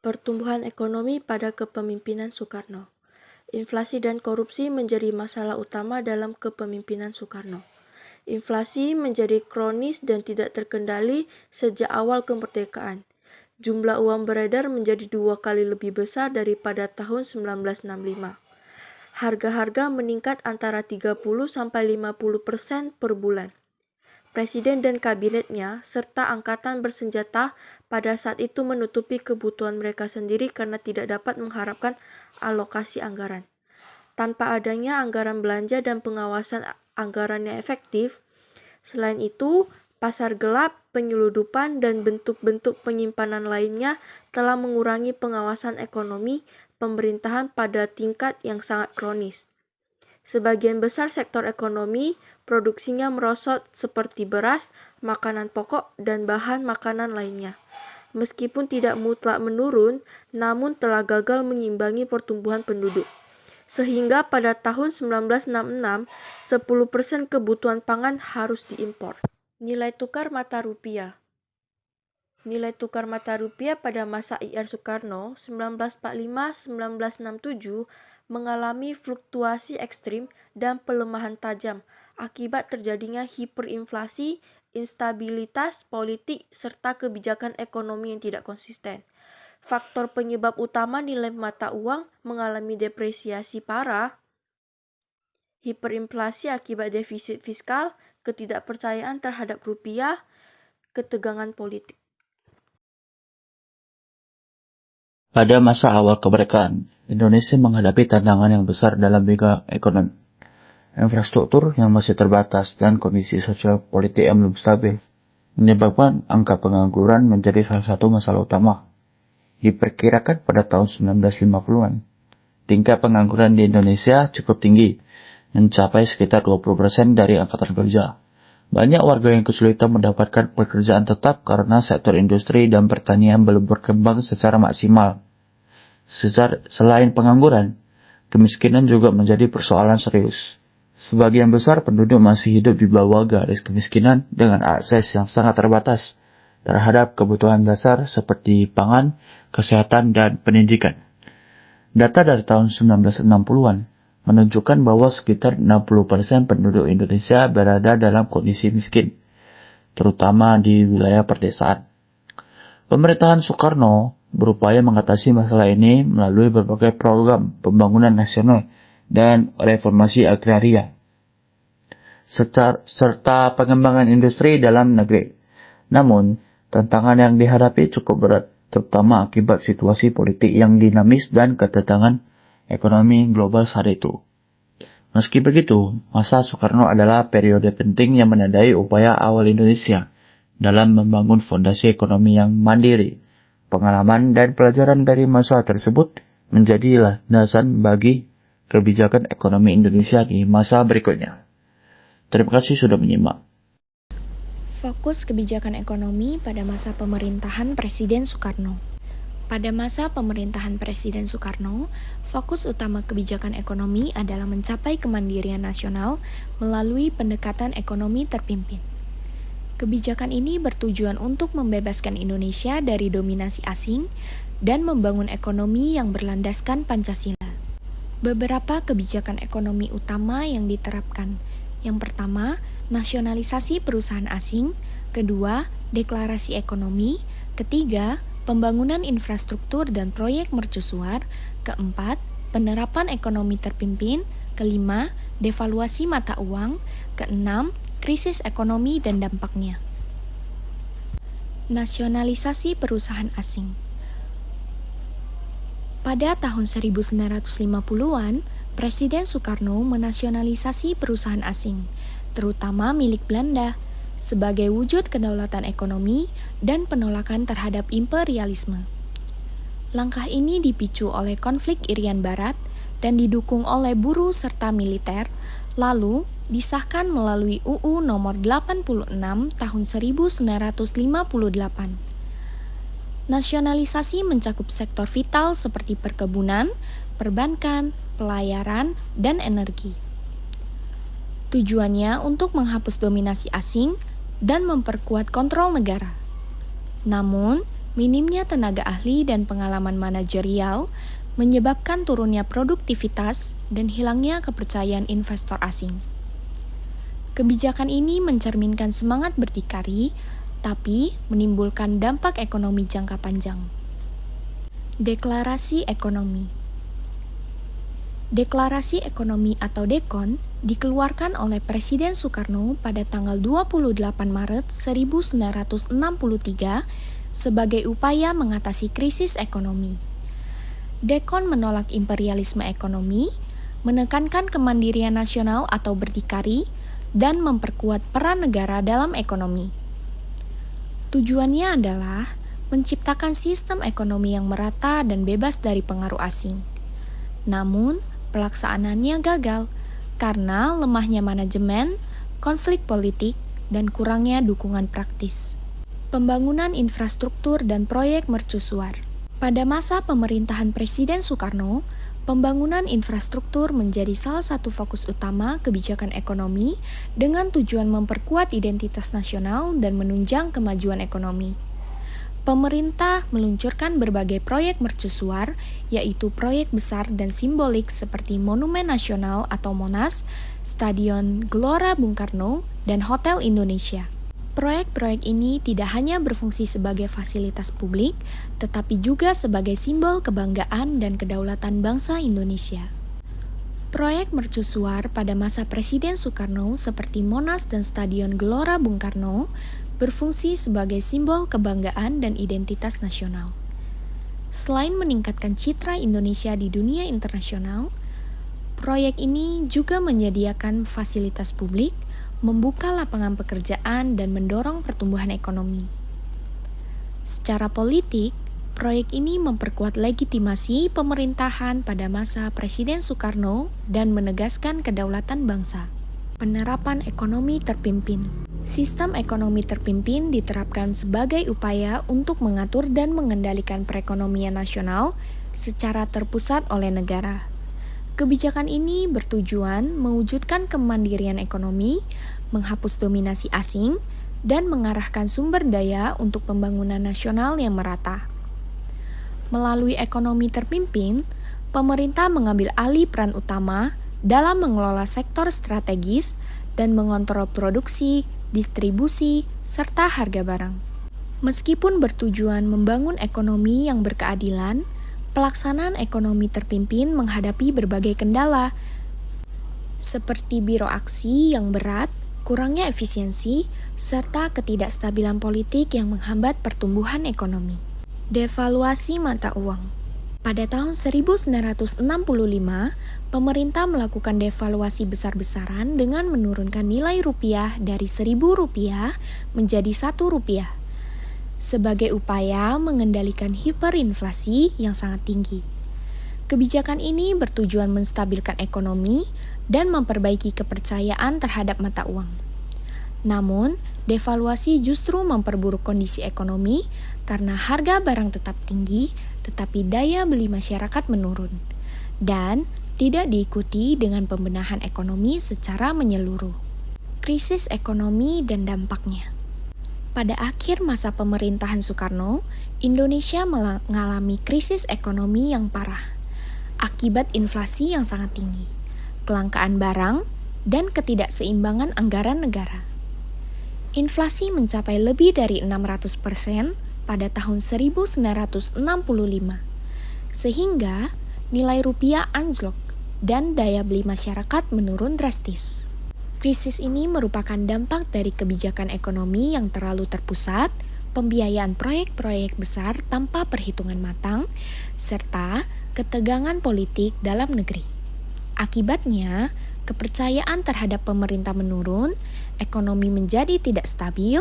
Pertumbuhan ekonomi pada kepemimpinan Soekarno. Inflasi dan korupsi menjadi masalah utama dalam kepemimpinan Soekarno. Inflasi menjadi kronis dan tidak terkendali sejak awal kemerdekaan. Jumlah uang beredar menjadi 2 kali lebih besar daripada tahun 1965. Harga-harga meningkat antara 30-50% per bulan. Presiden dan kabinetnya serta angkatan bersenjata pada saat itu menutupi kebutuhan mereka sendiri karena tidak dapat mengharapkan alokasi anggaran. Tanpa adanya anggaran belanja dan pengawasan anggaran yang efektif, selain itu, pasar gelap, penyeludupan, dan bentuk-bentuk penyimpanan lainnya telah mengurangi pengawasan ekonomi pemerintahan pada tingkat yang sangat kronis. Sebagian besar sektor ekonomi produksinya merosot seperti beras, makanan pokok, dan bahan makanan lainnya. Meskipun tidak mutlak menurun, namun telah gagal mengimbangi pertumbuhan penduduk. Sehingga pada tahun 1966, 10% kebutuhan pangan harus diimpor. Nilai tukar mata rupiah. Nilai tukar mata rupiah pada masa Ir Soekarno 1945-1967 mengalami fluktuasi ekstrim dan pelemahan tajam akibat terjadinya hiperinflasi, instabilitas politik, serta kebijakan ekonomi yang tidak konsisten. Faktor penyebab utama nilai mata uang mengalami depresiasi parah, hiperinflasi akibat defisit fiskal, ketidakpercayaan terhadap rupiah, ketegangan politik. Pada masa awal kemerdekaan, Indonesia menghadapi tantangan yang besar dalam bidang ekonomi. Infrastruktur yang masih terbatas dan kondisi sosial politik yang belum stabil menyebabkan angka pengangguran menjadi salah satu masalah utama. Diperkirakan pada tahun 1950-an, tingkat pengangguran di Indonesia cukup tinggi, mencapai sekitar 20% dari angkatan kerja. Banyak warga yang kesulitan mendapatkan pekerjaan tetap karena sektor industri dan pertanian belum berkembang secara maksimal. Selain pengangguran, kemiskinan juga menjadi persoalan serius. Sebagian besar penduduk masih hidup di bawah garis kemiskinan dengan akses yang sangat terbatas terhadap kebutuhan dasar seperti pangan, kesehatan, dan pendidikan. Data dari tahun 1960-an menunjukkan bahwa sekitar 60% penduduk Indonesia berada dalam kondisi miskin, terutama di wilayah perdesaan. Pemerintahan Soekarno berupaya mengatasi masalah ini melalui berbagai program pembangunan nasional dan reformasi agraria, serta pengembangan industri dalam negeri. Namun, tantangan yang dihadapi cukup berat, terutama akibat situasi politik yang dinamis dan ketegangan ekonomi global saat itu. Meski begitu, masa Soekarno adalah periode penting yang menandai upaya awal Indonesia dalam membangun fondasi ekonomi yang mandiri. Pengalaman dan pelajaran dari masa tersebut menjadi landasan bagi kebijakan ekonomi Indonesia di masa berikutnya. Terima kasih sudah menyimak. Fokus kebijakan ekonomi pada masa pemerintahan Presiden Soekarno. Pada masa pemerintahan Presiden Soekarno, fokus utama kebijakan ekonomi adalah mencapai kemandirian nasional melalui pendekatan ekonomi terpimpin. Kebijakan ini bertujuan untuk membebaskan Indonesia dari dominasi asing dan membangun ekonomi yang berlandaskan Pancasila. Beberapa kebijakan ekonomi utama yang diterapkan. Yang pertama, nasionalisasi perusahaan asing. Kedua, deklarasi ekonomi. Ketiga, pembangunan infrastruktur dan proyek mercusuar. Keempat, penerapan ekonomi terpimpin. Kelima, devaluasi mata uang. Keenam, krisis ekonomi dan dampaknya. Nasionalisasi perusahaan asing. Pada tahun 1950-an, Presiden Soekarno menasionalisasi perusahaan asing, terutama milik Belanda, sebagai wujud kedaulatan ekonomi dan penolakan terhadap imperialisme. Langkah ini dipicu oleh konflik Irian Barat dan didukung oleh buruh serta militer, lalu disahkan melalui UU nomor 86 tahun 1958. Nasionalisasi mencakup sektor vital seperti perkebunan, perbankan, pelayaran, dan energi. Tujuannya untuk menghapus dominasi asing dan memperkuat kontrol negara. Namun, Minimnya tenaga ahli dan pengalaman manajerial menyebabkan turunnya produktivitas dan hilangnya kepercayaan investor asing. Kebijakan ini mencerminkan semangat berdikari, tapi menimbulkan dampak ekonomi jangka panjang. Deklarasi Ekonomi. Deklarasi Ekonomi atau DEKON dikeluarkan oleh Presiden Soekarno pada tanggal 28 Maret 1963 sebagai upaya mengatasi krisis ekonomi. DEKON menolak imperialisme ekonomi, menekankan kemandirian nasional atau berdikari, dan memperkuat peran negara dalam ekonomi. Tujuannya adalah menciptakan sistem ekonomi yang merata dan bebas dari pengaruh asing. Namun, pelaksanaannya gagal karena lemahnya manajemen, konflik politik, dan kurangnya dukungan praktis. Pembangunan infrastruktur dan proyek mercusuar. Pada masa pemerintahan Presiden Soekarno, pembangunan infrastruktur menjadi salah satu fokus utama kebijakan ekonomi dengan tujuan memperkuat identitas nasional dan menunjang kemajuan ekonomi. Pemerintah meluncurkan berbagai proyek mercusuar, yaitu proyek besar dan simbolik seperti Monumen Nasional atau Monas, Stadion Gelora Bung Karno, dan Hotel Indonesia. Proyek-proyek ini tidak hanya berfungsi sebagai fasilitas publik, tetapi juga sebagai simbol kebanggaan dan kedaulatan bangsa Indonesia. Proyek mercusuar pada masa Presiden Soekarno seperti Monas dan Stadion Gelora Bung Karno berfungsi sebagai simbol kebanggaan dan identitas nasional. Selain meningkatkan citra Indonesia di dunia internasional, proyek ini juga menyediakan fasilitas publik, membuka lapangan pekerjaan, dan mendorong pertumbuhan ekonomi. Secara politik, proyek ini memperkuat legitimasi pemerintahan pada masa Presiden Soekarno dan menegaskan kedaulatan bangsa. Penerapan ekonomi terpimpin. Sistem ekonomi terpimpin diterapkan sebagai upaya untuk mengatur dan mengendalikan perekonomian nasional secara terpusat oleh negara. Kebijakan ini bertujuan mewujudkan kemandirian ekonomi, menghapus dominasi asing, dan mengarahkan sumber daya untuk pembangunan nasional yang merata. Melalui ekonomi terpimpin, pemerintah mengambil alih peran utama dalam mengelola sektor strategis dan mengontrol produksi, distribusi, serta harga barang. Meskipun bertujuan membangun ekonomi yang berkeadilan, pelaksanaan ekonomi terpimpin menghadapi berbagai kendala, seperti birokrasi yang berat, kurangnya efisiensi, serta ketidakstabilan politik yang menghambat pertumbuhan ekonomi. Devaluasi mata uang. Pada tahun 1965, pemerintah melakukan devaluasi besar-besaran dengan menurunkan nilai rupiah dari Rp1.000 menjadi Rp1. Sebagai upaya mengendalikan hiperinflasi yang sangat tinggi. Kebijakan ini bertujuan menstabilkan ekonomi dan memperbaiki kepercayaan terhadap mata uang. Namun, devaluasi justru memperburuk kondisi ekonomi karena harga barang tetap tinggi, tetapi daya beli masyarakat menurun, dan tidak diikuti dengan pembenahan ekonomi secara menyeluruh. Krisis ekonomi dan dampaknya. Pada akhir masa pemerintahan Soekarno, Indonesia mengalami krisis ekonomi yang parah akibat inflasi yang sangat tinggi, kelangkaan barang, dan ketidakseimbangan anggaran negara. Inflasi mencapai lebih dari 600% pada tahun 1965, sehingga nilai rupiah anjlok dan daya beli masyarakat menurun drastis. Krisis ini merupakan dampak dari kebijakan ekonomi yang terlalu terpusat, pembiayaan proyek-proyek besar tanpa perhitungan matang, serta ketegangan politik dalam negeri. Akibatnya, kepercayaan terhadap pemerintah menurun, ekonomi menjadi tidak stabil,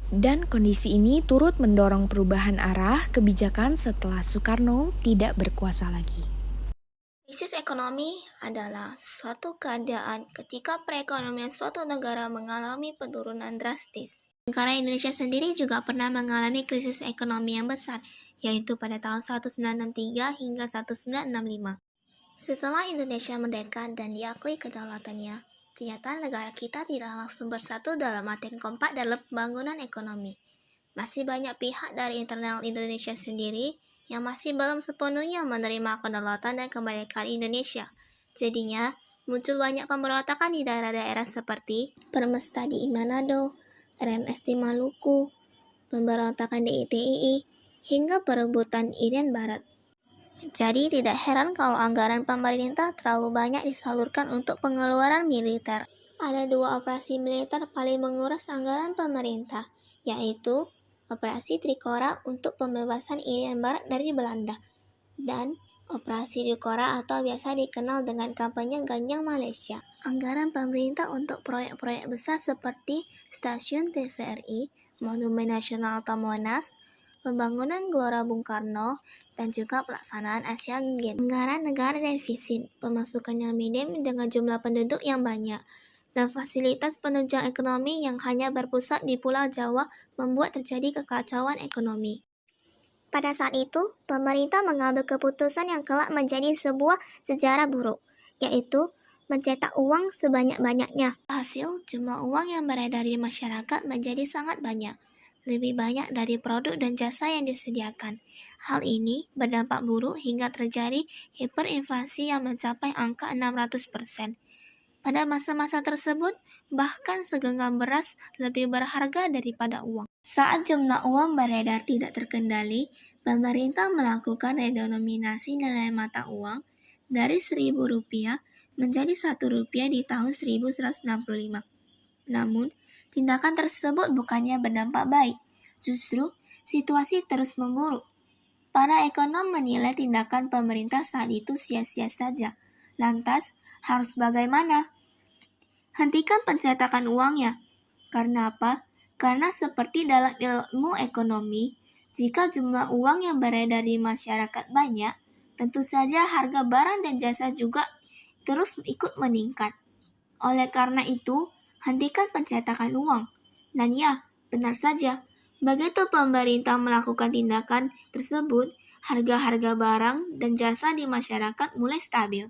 dan kondisi ini turut mendorong perubahan arah kebijakan setelah Soekarno tidak berkuasa lagi. Krisis ekonomi adalah suatu keadaan ketika perekonomian suatu negara mengalami penurunan drastis. Negara Indonesia sendiri juga pernah mengalami krisis ekonomi yang besar, yaitu pada tahun 1963 hingga 1965. Setelah Indonesia merdeka dan diakui kedaulatannya, ternyata negara kita tidak langsung bersatu dalam artian kompak dalam pembangunan ekonomi. Masih banyak pihak dari internal Indonesia sendiri yang masih belum sepenuhnya menerima kedaulatan dan kemerdekaan Indonesia. Jadinya, muncul banyak pemberontakan di daerah-daerah seperti Permesta di Manado, RMS di Maluku, pemberontakan di ITII, hingga perebutan Irian Barat. Jadi tidak heran kalau anggaran pemerintah terlalu banyak disalurkan untuk pengeluaran militer. Ada 2 operasi militer paling menguras anggaran pemerintah, yaitu Operasi Trikora untuk pembebasan Irian Barat dari Belanda, dan Operasi Trikora atau biasa dikenal dengan kampanye Ganjang Malaysia. Anggaran pemerintah untuk proyek-proyek besar seperti Stasiun TVRI, Monumen Nasional atau Monas, pembangunan Gelora Bung Karno, dan juga pelaksanaan Asian Games. Anggaran negara defisit, pemasukan yang minim dengan jumlah penduduk yang banyak, dan fasilitas penunjang ekonomi yang hanya berpusat di Pulau Jawa membuat terjadi kekacauan ekonomi. Pada saat itu, pemerintah mengambil keputusan yang kelak menjadi sebuah sejarah buruk, yaitu mencetak uang sebanyak-banyaknya. Hasil, jumlah uang yang beredar di masyarakat menjadi sangat banyak, lebih banyak dari produk dan jasa yang disediakan. Hal ini berdampak buruk hingga terjadi hiperinflasi yang mencapai angka 600%. Pada masa-masa tersebut, bahkan segenggam beras lebih berharga daripada uang. Saat jumlah uang beredar tidak terkendali, pemerintah melakukan redenominasi nilai mata uang dari Rp1.000 menjadi Rp1 di tahun 1165. Namun, tindakan tersebut bukannya berdampak baik, justru situasi terus memburuk. Para ekonom menilai tindakan pemerintah saat itu sia-sia saja. Lantas, harus bagaimana? Hentikan pencetakan uangnya. Karena apa? Karena seperti dalam ilmu ekonomi, jika jumlah uang yang beredar di masyarakat banyak, tentu saja harga barang dan jasa juga terus ikut meningkat. Oleh karena itu, hentikan pencetakan uang. Dan ya, benar saja, begitu pemerintah melakukan tindakan tersebut, harga-harga barang dan jasa di masyarakat mulai stabil.